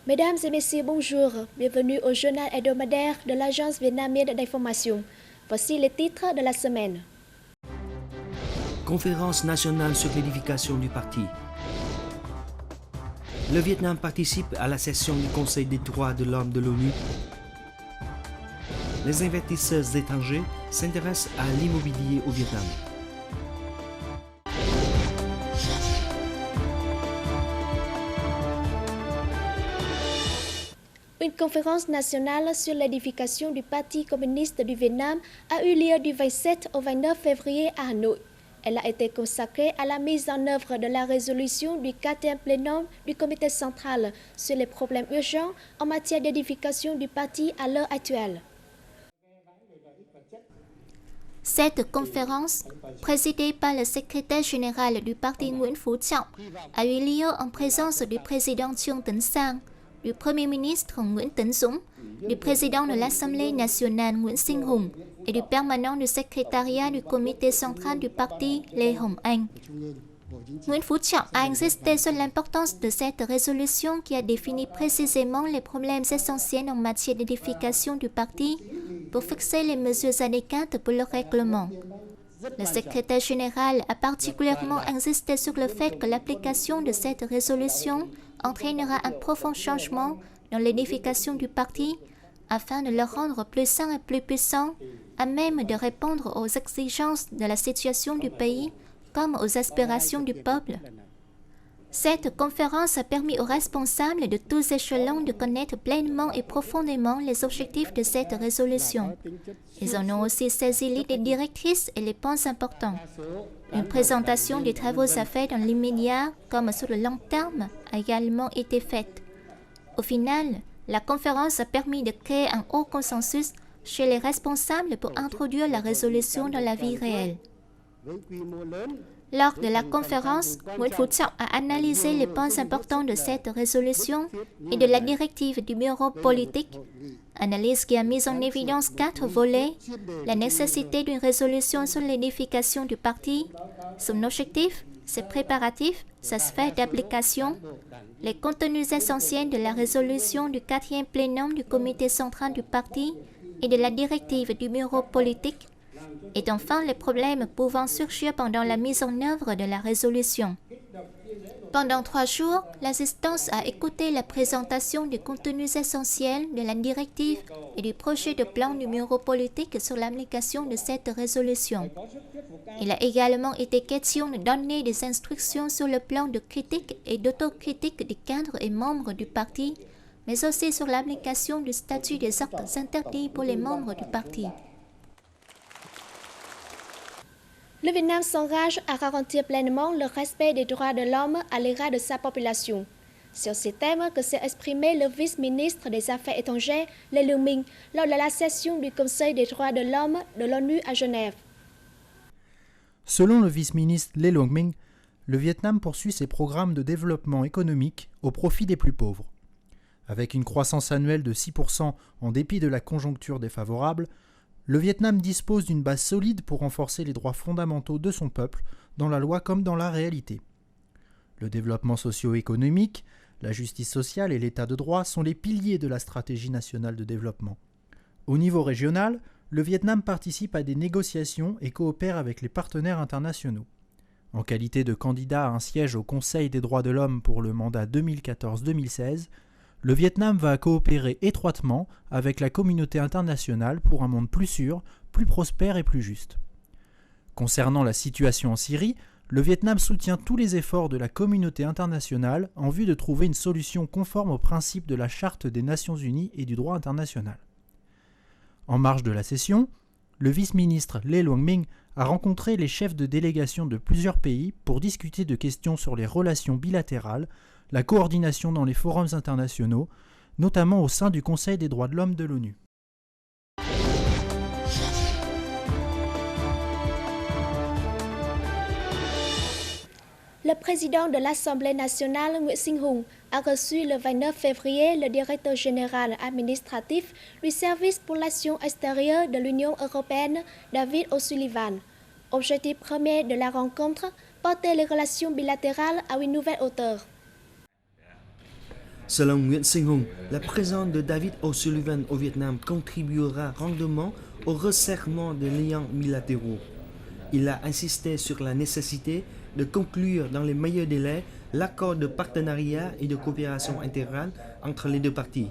Mesdames et messieurs, bonjour. Bienvenue au journal hebdomadaire de l'Agence vietnamienne d'information. Voici les titres de la semaine. Conférence nationale sur l'édification du parti. Le Vietnam participe à la session du Conseil des droits de l'homme de l'ONU. Les investisseurs étrangers s'intéressent à l'immobilier au Vietnam. Une conférence nationale sur l'édification du Parti communiste du Vietnam a eu lieu du 27 au 29 février à Hanoï. Elle a été consacrée à la mise en œuvre de la résolution du 4e plénum du comité central sur les problèmes urgents en matière d'édification du parti à l'heure actuelle. Cette conférence, présidée par le secrétaire général du parti Nguyễn Phú Trọng, a eu lieu en présence du président Trương Tấn Sang, du Premier ministre Nguyễn Tấn Dũng, du président de l'Assemblée nationale Nguyễn Sinh Hùng et du permanent du secrétariat du comité central du parti Lê Hồng Anh. Nguyễn Phú Trọng a insisté sur l'importance de cette résolution qui a défini précisément les problèmes essentiels en matière d'édification du parti pour fixer les mesures adéquates pour le règlement. Le secrétaire général a particulièrement insisté sur le fait que l'application de cette résolution entraînera un profond changement dans l'édification du parti afin de le rendre plus sain et plus puissant, à même de répondre aux exigences de la situation du pays comme aux aspirations du peuple. Cette conférence a permis aux responsables de tous échelons de connaître pleinement et profondément les objectifs de cette résolution. Ils en ont aussi saisi l'idée directrice et les points importants. Une présentation des travaux à faire dans l'immédiat comme sur le long terme a également été faite. Au final, la conférence a permis de créer un haut consensus chez les responsables pour introduire la résolution dans la vie réelle. Lors de la conférence, Nguyễn Phú Trọng a analysé les points importants de cette résolution et de la directive du bureau politique, analyse qui a mis en évidence 4 volets: la nécessité d'une résolution sur l'édification du parti, son objectif, ses préparatifs, sa sphère d'application, les contenus essentiels de la résolution du 4e plénum du comité central du parti et de la directive du bureau politique, et enfin les problèmes pouvant surgir pendant la mise en œuvre de la résolution. Pendant 3 jours, l'assistance a écouté la présentation des contenus essentiels de la directive et du projet de plan du bureau politique sur l'application de cette résolution. Il a également été question de donner des instructions sur le plan de critique et d'autocritique des cadres et membres du parti, mais aussi sur l'application du statut des actes interdits pour les membres du parti. Le Vietnam s'engage à garantir pleinement le respect des droits de l'homme à l'égard de sa population. Sur ces thèmes que s'est exprimé le vice-ministre des Affaires étrangères, Lê Lương Minh, lors de la session du Conseil des droits de l'homme de l'ONU à Genève. Selon le vice-ministre Lê Lương Minh, le Vietnam poursuit ses programmes de développement économique au profit des plus pauvres. Avec une croissance annuelle de 6% en dépit de la conjoncture défavorable, le Vietnam dispose d'une base solide pour renforcer les droits fondamentaux de son peuple, dans la loi comme dans la réalité. Le développement socio-économique, la justice sociale et l'état de droit sont les piliers de la stratégie nationale de développement. Au niveau régional, le Vietnam participe à des négociations et coopère avec les partenaires internationaux. En qualité de candidat à un siège au Conseil des droits de l'homme pour le mandat 2014-2016, le Vietnam va coopérer étroitement avec la communauté internationale pour un monde plus sûr, plus prospère et plus juste. Concernant la situation en Syrie, le Vietnam soutient tous les efforts de la communauté internationale en vue de trouver une solution conforme aux principes de la Charte des Nations Unies et du droit international. En marge de la session, le vice-ministre Lê Lương Minh a rencontré les chefs de délégation de plusieurs pays pour discuter de questions sur les relations bilatérales, la coordination dans les forums internationaux, notamment au sein du Conseil des droits de l'homme de l'ONU. Le président de l'Assemblée nationale, Nguyễn Sinh Hùng, a reçu le 29 février le directeur général administratif du service pour l'action extérieure de l'Union européenne, David O'Sullivan. Objectif premier de la rencontre, porter les relations bilatérales à une nouvelle hauteur. Selon Nguyễn Sinh Hùng, la présence de David O'Sullivan au Vietnam contribuera grandement au resserrement des liens bilatéraux. Il a insisté sur la nécessité de conclure dans les meilleurs délais l'accord de partenariat et de coopération intégrale entre les deux parties.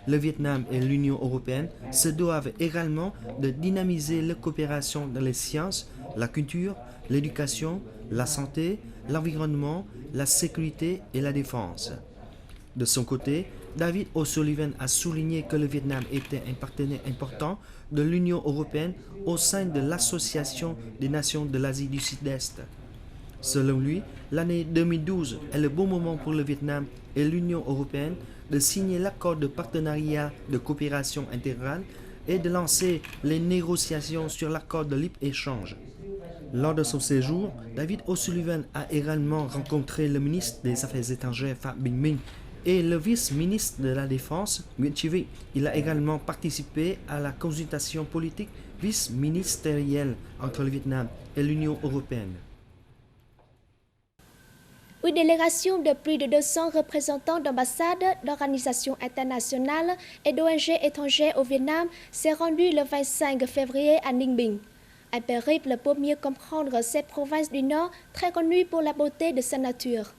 Le Vietnam et l'Union européenne se doivent également de dynamiser la coopération dans les sciences, la culture, l'éducation, la santé, l'environnement, la sécurité et la défense. De son côté, David O'Sullivan a souligné que le Vietnam était un partenaire important de l'Union européenne au sein de l'Association des nations de l'Asie du Sud-Est. Selon lui, l'année 2012 est le bon moment pour le Vietnam et l'Union européenne de signer l'accord de partenariat de coopération intégrale et de lancer les négociations sur l'accord de libre-échange. Lors de son séjour, David O'Sullivan a également rencontré le ministre des Affaires étrangères Phạm Bình Minh et le vice-ministre de la Défense Nguyễn Chí Vịnh. Il a également participé à la consultation politique vice-ministérielle entre le Vietnam et l'Union européenne. Une délégation de plus de 200 représentants d'ambassades, d'organisations internationales et d'ONG étrangères au Vietnam s'est rendue le 25 février à Ninh Bình. Un périple pour mieux comprendre cette province du Nord très connue pour la beauté de sa nature.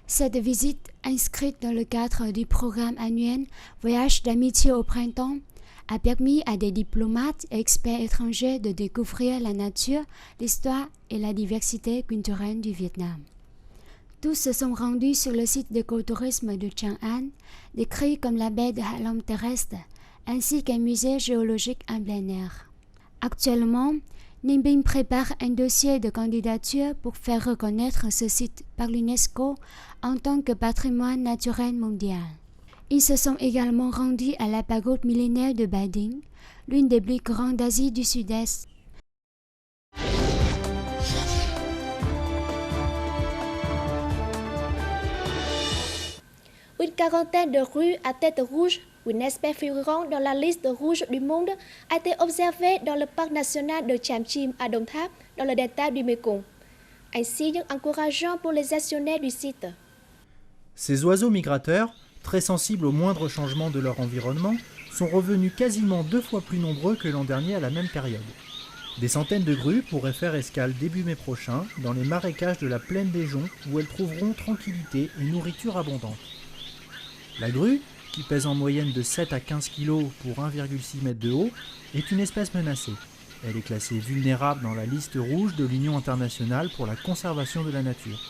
Cette visite, inscrite dans le cadre du programme annuel Voyage d'amitié au printemps, a permis à des diplomates et experts étrangers de découvrir la nature, l'histoire et la diversité culturelle du Vietnam. Tous se sont rendus sur le site d'écotourisme de Tràng An, décrit comme la baie de Hạ Long terrestre, ainsi qu'un musée géologique en plein air. Actuellement, Ninh Bình prépare un dossier de candidature pour faire reconnaître ce site par l'UNESCO en tant que patrimoine naturel mondial. Ils se sont également rendus à la pagode millénaire de Ba Dinh, l'une des plus grandes d'Asie du Sud-Est. Une quarantaine de rues à tête rouge, une espèce figurant dans la liste rouge du monde, a été observée dans le parc national de Cham Chim à Đồng Tháp, dans le delta du Mekong. Un signe encourageant pour les actionnaires du site. Ces oiseaux migrateurs, très sensibles au moindre changement de leur environnement, sont revenus quasiment 2 fois plus nombreux que l'an dernier à la même période. Des centaines de grues pourraient faire escale début mai prochain dans les marécages de la plaine des Joncs où elles trouveront tranquillité et nourriture abondante. La grue, qui pèse en moyenne de 7 à 15 kg pour 1,6 m de haut, est une espèce menacée. Elle est classée vulnérable dans la liste rouge de l'Union internationale pour la conservation de la nature.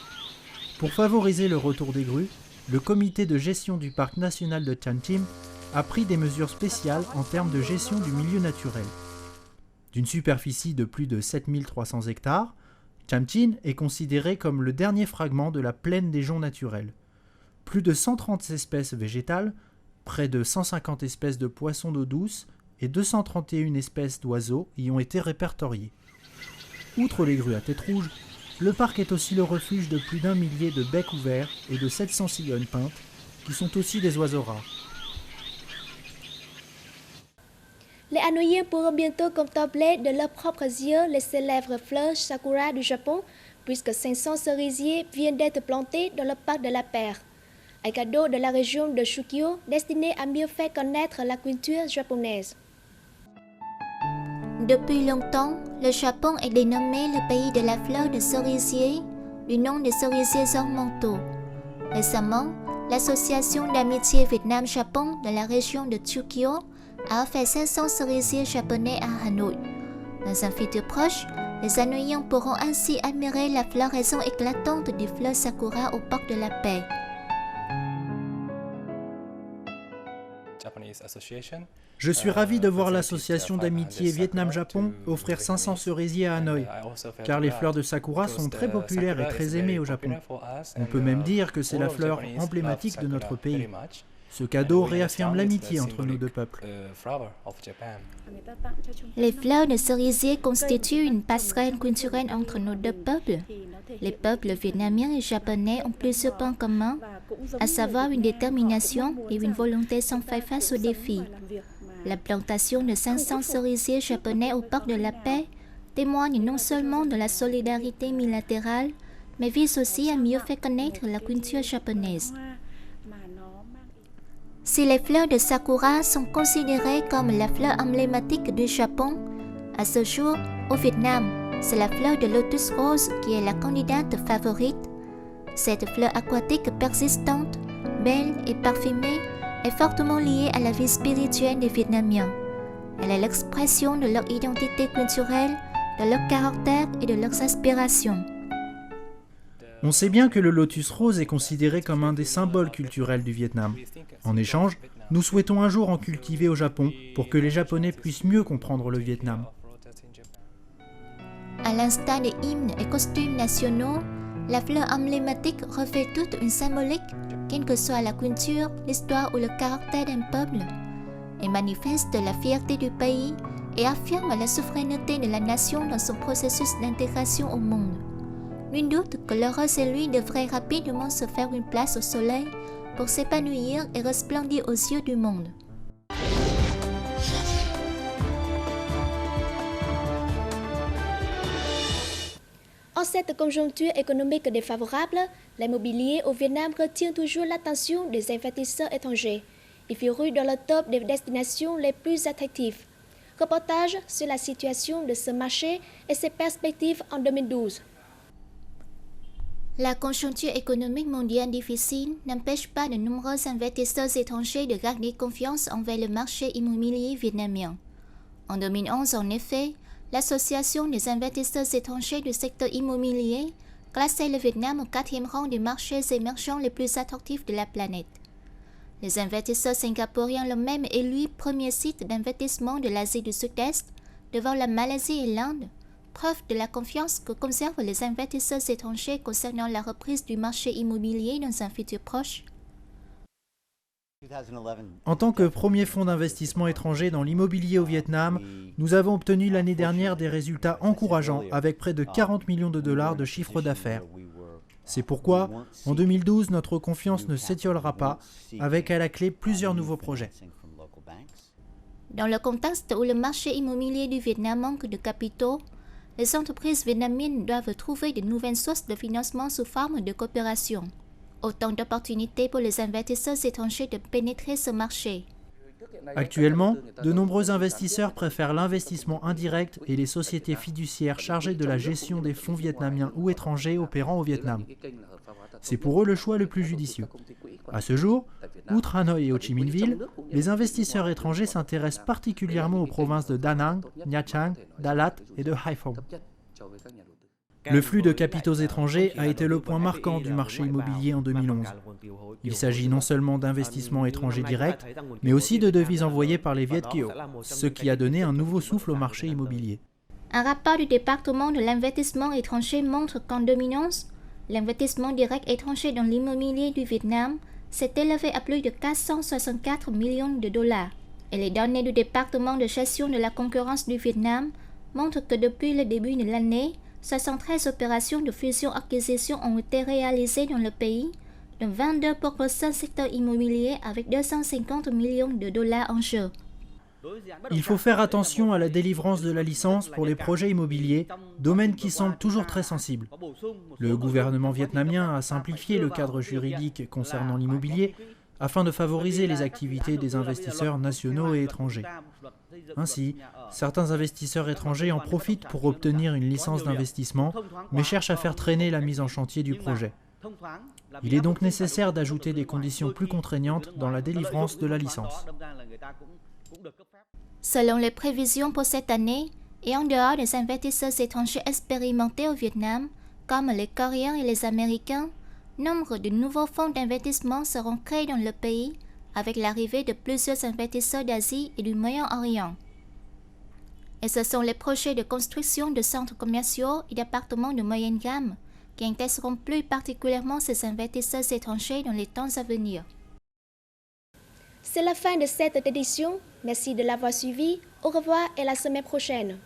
Pour favoriser le retour des grues, le comité de gestion du parc national de Cham Chim a pris des mesures spéciales en termes de gestion du milieu naturel. D'une superficie de plus de 7300 hectares, Cham Chim est considéré comme le dernier fragment de la plaine des joncs naturels. Plus de 130 espèces végétales, près de 150 espèces de poissons d'eau douce et 231 espèces d'oiseaux y ont été répertoriées. Outre les grues à tête rouge, le parc est aussi le refuge de plus d'1 millier de becs ouverts et de 700 cigognes peintes, qui sont aussi des oiseaux rares. Les Hanoïens pourront bientôt contempler de leurs propres yeux les célèbres fleurs sakura du Japon, puisque 500 cerisiers viennent d'être plantés dans le parc de la Paix. Un cadeau de la région de Shukyo destiné à mieux faire connaître la culture japonaise. Depuis longtemps, le Japon est dénommé le pays de la fleur de cerisier, du nom des cerisiers ornementaux. Récemment, l'association d'amitié Vietnam-Japon de la région de Shukyo a offert 500 cerisiers japonais à Hanoï. Dans un futur proche, les Hanoïens pourront ainsi admirer la floraison éclatante des fleurs sakura au parc de la Paix. Je suis ravi de voir l'association d'amitié Vietnam-Japon offrir 500 cerisiers à Hanoï, car les fleurs de sakura sont très populaires et très aimées au Japon. On peut même dire que c'est la fleur emblématique de notre pays. Ce cadeau réaffirme l'amitié entre nos deux peuples. Les fleurs de cerisier constituent une passerelle culturelle entre nos deux peuples. Les peuples vietnamiens et japonais ont plusieurs points communs, à savoir une détermination et une volonté sans faille face aux défis. La plantation de 500 cerisiers japonais au parc de la Paix témoigne non seulement de la solidarité bilatérale, mais vise aussi à mieux faire connaître la culture japonaise. Si les fleurs de sakura sont considérées comme la fleur emblématique du Japon, à ce jour, au Vietnam, c'est la fleur de lotus rose qui est la candidate favorite. Cette fleur aquatique persistante, belle et parfumée est fortement liée à la vie spirituelle des Vietnamiens. Elle est l'expression de leur identité culturelle, de leur caractère et de leurs aspirations. On sait bien que le lotus rose est considéré comme un des symboles culturels du Vietnam. En échange, nous souhaitons un jour en cultiver au Japon pour que les Japonais puissent mieux comprendre le Vietnam. À l'instar des hymnes et costumes nationaux, la fleur emblématique revêt toute une symbolique, quelle que soit la culture, l'histoire ou le caractère d'un peuple. Elle manifeste la fierté du pays et affirme la souveraineté de la nation dans son processus d'intégration au monde. Nul doute que le rose et lui devrait rapidement se faire une place au soleil pour s'épanouir et resplendir aux yeux du monde. En cette conjoncture économique défavorable, l'immobilier au Vietnam retient toujours l'attention des investisseurs étrangers. Il figure dans le top des destinations les plus attractives. Reportage sur la situation de ce marché et ses perspectives en 2012. La conjoncture économique mondiale difficile n'empêche pas de nombreux investisseurs étrangers de garder confiance envers le marché immobilier vietnamien. En 2011, en effet, l'Association des investisseurs étrangers du secteur immobilier classait le Vietnam au 4e rang des marchés émergents les plus attractifs de la planète. Les investisseurs singapouriens l'ont même élu premier site d'investissement de l'Asie du Sud-Est devant la Malaisie et l'Inde, preuve de la confiance que conservent les investisseurs étrangers concernant la reprise du marché immobilier dans un futur proche. En tant que premier fonds d'investissement étranger dans l'immobilier au Vietnam, nous avons obtenu l'année dernière des résultats encourageants avec près de 40 millions de dollars de chiffre d'affaires. C'est pourquoi, en 2012, notre confiance ne s'étiolera pas, avec à la clé plusieurs nouveaux projets. Dans le contexte où le marché immobilier du Vietnam manque de capitaux, les entreprises vietnamiennes doivent trouver de nouvelles sources de financement sous forme de coopération. Autant d'opportunités pour les investisseurs étrangers de pénétrer ce marché. Actuellement, de nombreux investisseurs préfèrent l'investissement indirect et les sociétés fiduciaires chargées de la gestion des fonds vietnamiens ou étrangers opérant au Vietnam. C'est pour eux le choix le plus judicieux. À ce jour, outre Hanoï et Ho Chi Minh Ville, les investisseurs étrangers s'intéressent particulièrement aux provinces de Da Nang, Nha Trang, Dalat et de Haiphong. Le flux de capitaux étrangers a été le point marquant du marché immobilier en 2011. Il s'agit non seulement d'investissements étrangers directs, mais aussi de devises envoyées par les Viet Kieu, ce qui a donné un nouveau souffle au marché immobilier. Un rapport du département de l'investissement étranger montre qu'en 2011, l'investissement direct étranger dans l'immobilier du Vietnam s'est élevé à plus de 464 millions de dollars. Et les données du département de gestion de la concurrence du Vietnam montrent que depuis le début de l'année, 73 opérations de fusion-acquisition ont été réalisées dans le pays, dont 22 pour le seul secteur immobilier avec 250 millions de dollars en jeu. Il faut faire attention à la délivrance de la licence pour les projets immobiliers, domaine qui semble toujours très sensible. Le gouvernement vietnamien a simplifié le cadre juridique concernant l'immobilier afin de favoriser les activités des investisseurs nationaux et étrangers. Ainsi, certains investisseurs étrangers en profitent pour obtenir une licence d'investissement, mais cherchent à faire traîner la mise en chantier du projet. Il est donc nécessaire d'ajouter des conditions plus contraignantes dans la délivrance de la licence. Selon les prévisions pour cette année, et en dehors des investisseurs étrangers expérimentés au Vietnam, comme les Coréens et les Américains, nombre de nouveaux fonds d'investissement seront créés dans le pays avec l'arrivée de plusieurs investisseurs d'Asie et du Moyen-Orient. Et ce sont les projets de construction de centres commerciaux et d'appartements de moyenne gamme qui intéresseront plus particulièrement ces investisseurs étrangers dans les temps à venir. C'est la fin de cette édition. Merci de l'avoir suivi. Au revoir et à la semaine prochaine.